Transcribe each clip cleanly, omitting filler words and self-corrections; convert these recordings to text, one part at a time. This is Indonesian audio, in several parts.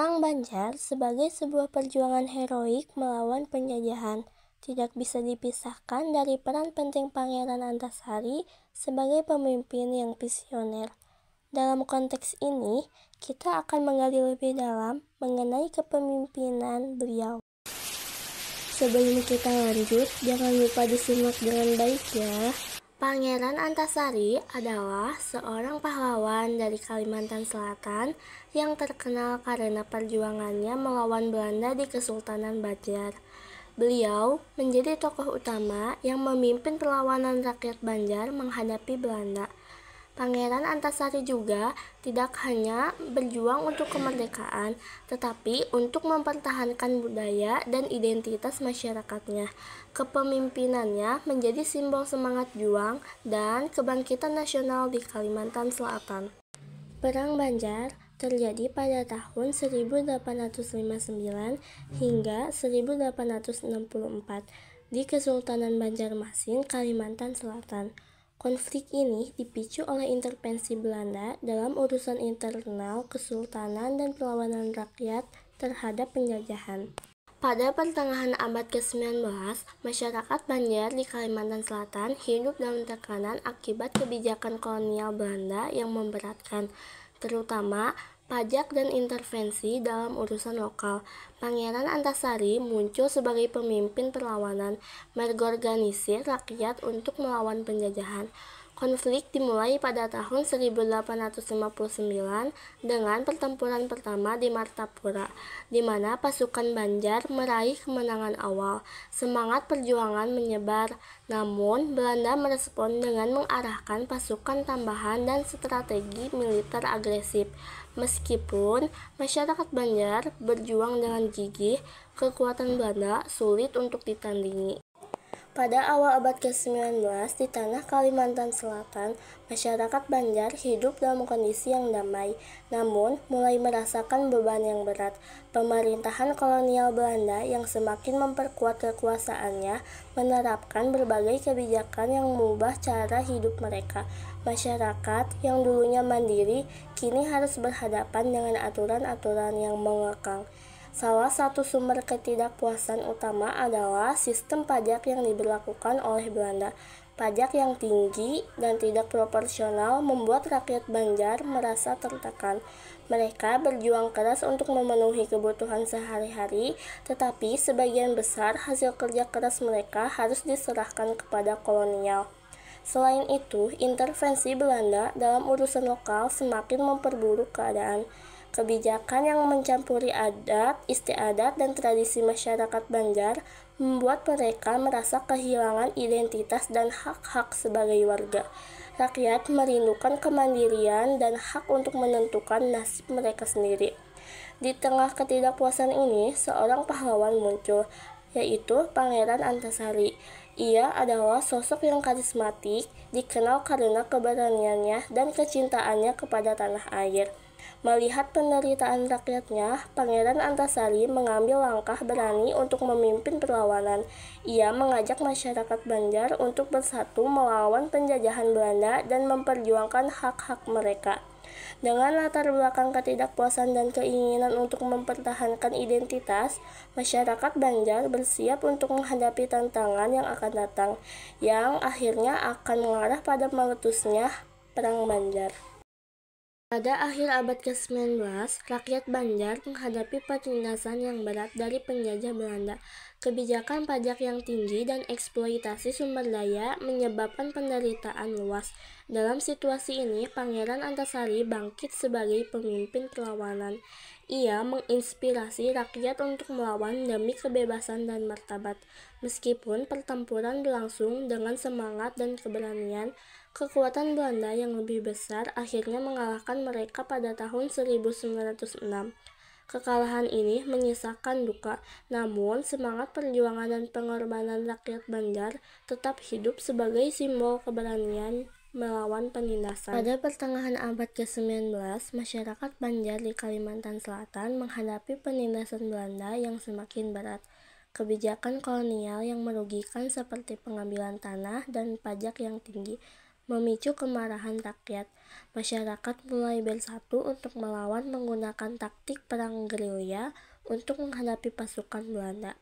Perang Banjar sebagai sebuah perjuangan heroik melawan penjajahan tidak bisa dipisahkan dari peran penting Pangeran Antasari sebagai pemimpin yang visioner. Dalam konteks ini, kita akan menggali lebih dalam mengenai kepemimpinan beliau. Sebelum kita lanjut, jangan lupa disimak dengan baik ya. Pangeran Antasari adalah seorang pahlawan dari Kalimantan Selatan yang terkenal karena perjuangannya melawan Belanda di Kesultanan Banjar. Beliau menjadi tokoh utama yang memimpin perlawanan rakyat Banjar menghadapi Belanda. Pangeran Antasari juga tidak hanya berjuang untuk kemerdekaan, tetapi untuk mempertahankan budaya dan identitas masyarakatnya. Kepemimpinannya menjadi simbol semangat juang dan kebangkitan nasional di Kalimantan Selatan. Perang Banjar terjadi pada tahun 1859 hingga 1864 di Kesultanan Banjarmasin, Kalimantan Selatan. Konflik ini dipicu oleh intervensi Belanda dalam urusan internal kesultanan dan perlawanan rakyat terhadap penjajahan. Pada pertengahan abad ke-19, masyarakat Banjar di Kalimantan Selatan hidup dalam tekanan akibat kebijakan kolonial Belanda yang memberatkan, terutama pajak dan intervensi dalam urusan lokal. Pangeran Antasari muncul sebagai pemimpin perlawanan, mengorganisir rakyat untuk melawan penjajahan. Konflik dimulai pada tahun 1859 dengan pertempuran pertama di Martapura, di mana pasukan Banjar meraih kemenangan awal. Semangat perjuangan menyebar, namun Belanda merespon dengan mengarahkan pasukan tambahan dan strategi militer agresif. Meskipun masyarakat Banjar berjuang dengan gigih, kekuatan Belanda sulit untuk ditandingi. Pada awal abad ke-19 di tanah Kalimantan Selatan, masyarakat Banjar hidup dalam kondisi yang damai, namun mulai merasakan beban yang berat. Pemerintahan kolonial Belanda yang semakin memperkuat kekuasaannya menerapkan berbagai kebijakan yang mengubah cara hidup mereka. Masyarakat yang dulunya mandiri kini harus berhadapan dengan aturan-aturan yang mengekang. Salah satu sumber ketidakpuasan utama adalah sistem pajak yang diberlakukan oleh Belanda. Pajak yang tinggi dan tidak proporsional membuat rakyat Banjar merasa tertekan. Mereka berjuang keras untuk memenuhi kebutuhan sehari-hari, tetapi sebagian besar hasil kerja keras mereka harus diserahkan kepada kolonial. Selain itu, intervensi Belanda dalam urusan lokal semakin memperburuk keadaan. Kebijakan yang mencampuri adat, istiadat, dan tradisi masyarakat Banjar membuat mereka merasa kehilangan identitas dan hak-hak sebagai warga. Rakyat merindukan kemandirian dan hak untuk menentukan nasib mereka sendiri. Di tengah ketidakpuasan ini, seorang pahlawan muncul, yaitu Pangeran Antasari. Ia adalah sosok yang karismatik, dikenal karena keberaniannya dan kecintaannya kepada tanah air. Melihat penderitaan rakyatnya, Pangeran Antasari mengambil langkah berani untuk memimpin perlawanan. Ia mengajak masyarakat Banjar untuk bersatu melawan penjajahan Belanda dan memperjuangkan hak-hak mereka. Dengan latar belakang ketidakpuasan dan keinginan untuk mempertahankan identitas, masyarakat Banjar bersiap untuk menghadapi tantangan yang akan datang, yang akhirnya akan mengarah pada meletusnya Perang Banjar. Pada akhir abad ke-19, rakyat Banjar menghadapi penindasan yang berat dari penjajah Belanda. Kebijakan pajak yang tinggi dan eksploitasi sumber daya menyebabkan penderitaan luas. Dalam situasi ini, Pangeran Antasari bangkit sebagai pemimpin perlawanan. Ia menginspirasi rakyat untuk melawan demi kebebasan dan martabat. Meskipun pertempuran berlangsung dengan semangat dan keberanian, kekuatan Belanda yang lebih besar akhirnya mengalahkan mereka pada tahun 1906. Kekalahan ini menyisakan duka, namun semangat perjuangan dan pengorbanan rakyat Banjar tetap hidup sebagai simbol keberanian melawan penindasan. Pada pertengahan abad ke-19, masyarakat Banjar di Kalimantan Selatan menghadapi penindasan Belanda yang semakin berat. Kebijakan kolonial yang merugikan seperti pengambilan tanah dan pajak yang tinggi memicu kemarahan rakyat. Masyarakat mulai bersatu untuk melawan menggunakan taktik perang gerilya untuk menghadapi pasukan Belanda.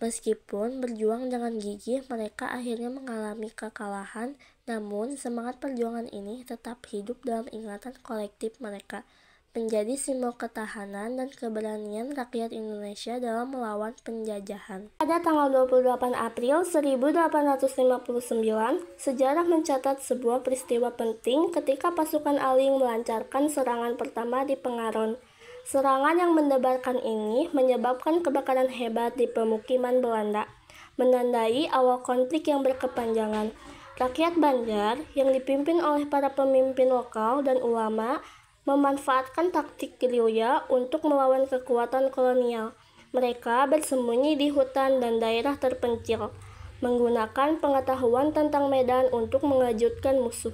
Meskipun berjuang dengan gigih, mereka akhirnya mengalami kekalahan, namun semangat perjuangan ini tetap hidup dalam ingatan kolektif mereka, menjadi simbol ketahanan dan keberanian rakyat Indonesia dalam melawan penjajahan. Pada tanggal 28 April 1859, sejarah mencatat sebuah peristiwa penting ketika pasukan Aling melancarkan serangan pertama di Pengaron. Serangan yang mendebarkan ini menyebabkan kebakaran hebat di pemukiman Belanda, menandai awal konflik yang berkepanjangan. Rakyat Banjar yang dipimpin oleh para pemimpin lokal dan ulama memanfaatkan taktik gerilya untuk melawan kekuatan kolonial. Mereka bersembunyi di hutan dan daerah terpencil, menggunakan pengetahuan tentang medan untuk mengejutkan musuh.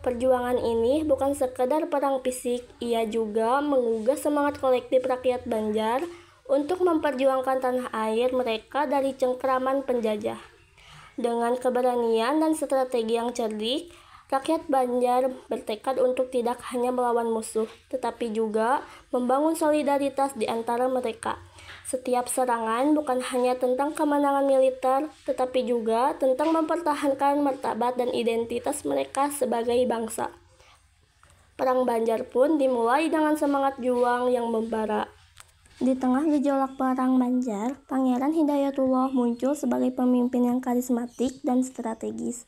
Perjuangan ini bukan sekedar perang fisik, ia juga menggugah semangat kolektif rakyat Banjar untuk memperjuangkan tanah air mereka dari cengkraman penjajah. Dengan keberanian dan strategi yang cerdik, rakyat Banjar bertekad untuk tidak hanya melawan musuh, tetapi juga membangun solidaritas di antara mereka. Setiap serangan bukan hanya tentang kemenangan militer, tetapi juga tentang mempertahankan martabat dan identitas mereka sebagai bangsa. Perang Banjar pun dimulai dengan semangat juang yang membara. Di tengah gejolak perang Banjar, Pangeran Hidayatullah muncul sebagai pemimpin yang karismatik dan strategis.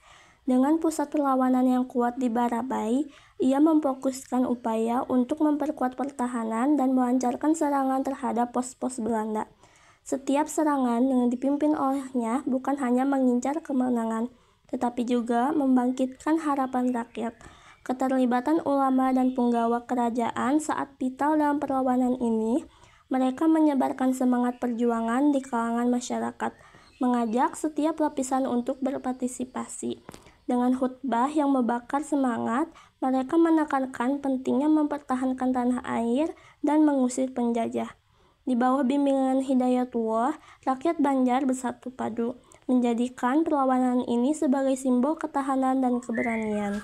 Dengan pusat perlawanan yang kuat di Barabai, ia memfokuskan upaya untuk memperkuat pertahanan dan melancarkan serangan terhadap pos-pos Belanda. Setiap serangan yang dipimpin olehnya bukan hanya mengincar kemenangan, tetapi juga membangkitkan harapan rakyat. Keterlibatan ulama dan penggawa kerajaan saat vital dalam perlawanan ini, mereka menyebarkan semangat perjuangan di kalangan masyarakat, mengajak setiap lapisan untuk berpartisipasi. Dengan khutbah yang membakar semangat, mereka menekankan pentingnya mempertahankan tanah air dan mengusir penjajah. Di bawah bimbingan Hidayatullah, rakyat Banjar bersatu padu, menjadikan perlawanan ini sebagai simbol ketahanan dan keberanian.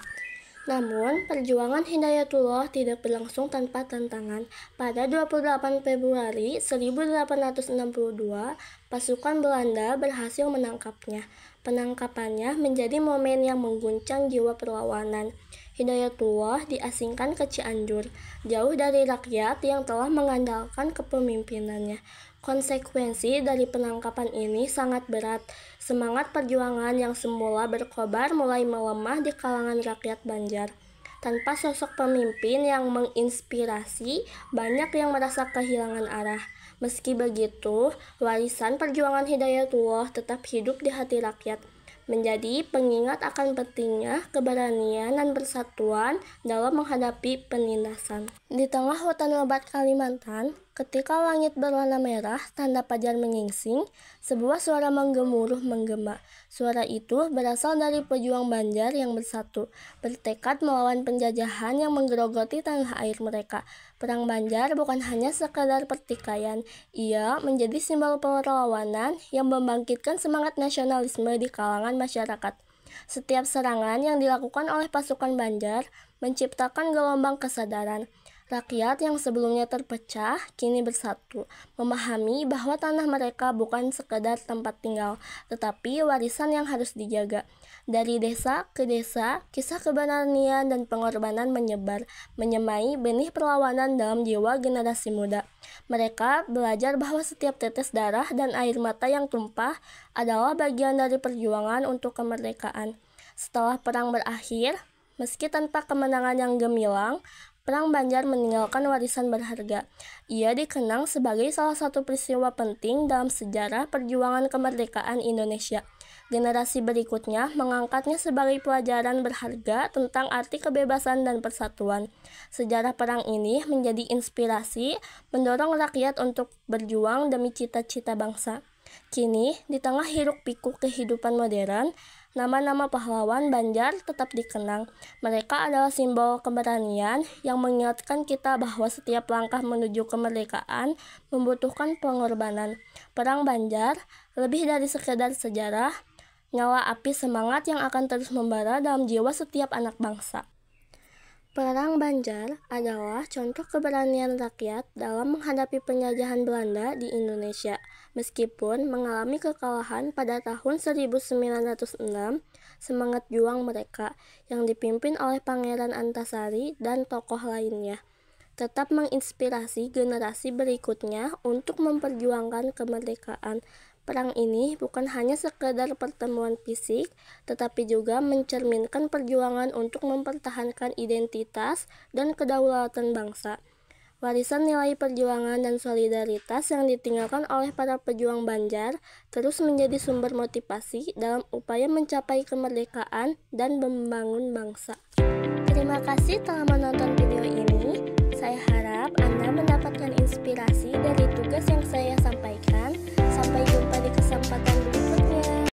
Namun, perjuangan Hidayatullah tidak berlangsung tanpa tantangan. Pada 28 Februari 1862, pasukan Belanda berhasil menangkapnya. Penangkapannya menjadi momen yang mengguncang jiwa perlawanan. Hidayatullah diasingkan ke Cianjur, jauh dari rakyat yang telah mengandalkan kepemimpinannya. Konsekuensi dari penangkapan ini sangat berat. Semangat perjuangan yang semula berkobar mulai melemah di kalangan rakyat Banjar. Tanpa sosok pemimpin yang menginspirasi, banyak yang merasa kehilangan arah. Meski begitu, warisan perjuangan Hidayatullah tetap hidup di hati rakyat, menjadi pengingat akan pentingnya keberanian dan persatuan dalam menghadapi penindasan. Di tengah hutan lebat Kalimantan, ketika langit berwarna merah, tanda fajar menyingsing, sebuah suara menggemuruh menggema. Suara itu berasal dari pejuang Banjar yang bersatu, bertekad melawan penjajahan yang menggerogoti tanah air mereka. Perang Banjar bukan hanya sekadar pertikaian, ia menjadi simbol perlawanan yang membangkitkan semangat nasionalisme di kalangan masyarakat. Setiap serangan yang dilakukan oleh pasukan Banjar menciptakan gelombang kesadaran. Rakyat yang sebelumnya terpecah kini bersatu, memahami bahwa tanah mereka bukan sekadar tempat tinggal, tetapi warisan yang harus dijaga. Dari desa ke desa, kisah keberanian dan pengorbanan menyebar, menyemai benih perlawanan dalam jiwa generasi muda. Mereka belajar bahwa setiap tetes darah dan air mata yang tumpah adalah bagian dari perjuangan untuk kemerdekaan. Setelah perang berakhir, meski tanpa kemenangan yang gemilang, Perang Banjar meninggalkan warisan berharga. Ia dikenang sebagai salah satu peristiwa penting dalam sejarah perjuangan kemerdekaan Indonesia. Generasi berikutnya mengangkatnya sebagai pelajaran berharga tentang arti kebebasan dan persatuan. Sejarah perang ini menjadi inspirasi mendorong rakyat untuk berjuang demi cita-cita bangsa. Kini, di tengah hiruk-pikuk kehidupan modern, nama-nama pahlawan Banjar tetap dikenang. Mereka adalah simbol keberanian yang mengingatkan kita bahwa setiap langkah menuju kemerdekaan membutuhkan pengorbanan. Perang Banjar lebih dari sekedar sejarah, nyala api semangat yang akan terus membara dalam jiwa setiap anak bangsa. Perang Banjar adalah contoh keberanian rakyat dalam menghadapi penjajahan Belanda di Indonesia. Meskipun mengalami kekalahan pada tahun 1906, semangat juang mereka yang dipimpin oleh Pangeran Antasari dan tokoh lainnya tetap menginspirasi generasi berikutnya untuk memperjuangkan kemerdekaan. Perang ini bukan hanya sekedar pertemuan fisik, tetapi juga mencerminkan perjuangan untuk mempertahankan identitas dan kedaulatan bangsa. Warisan nilai perjuangan dan solidaritas yang ditinggalkan oleh para pejuang Banjar terus menjadi sumber motivasi dalam upaya mencapai kemerdekaan dan membangun bangsa. Terima kasih telah menonton video ini. Saya harap Anda mendapatkan inspirasi dari tugas yang saya sampaikan. Sampai jumpa di kesempatan berikutnya.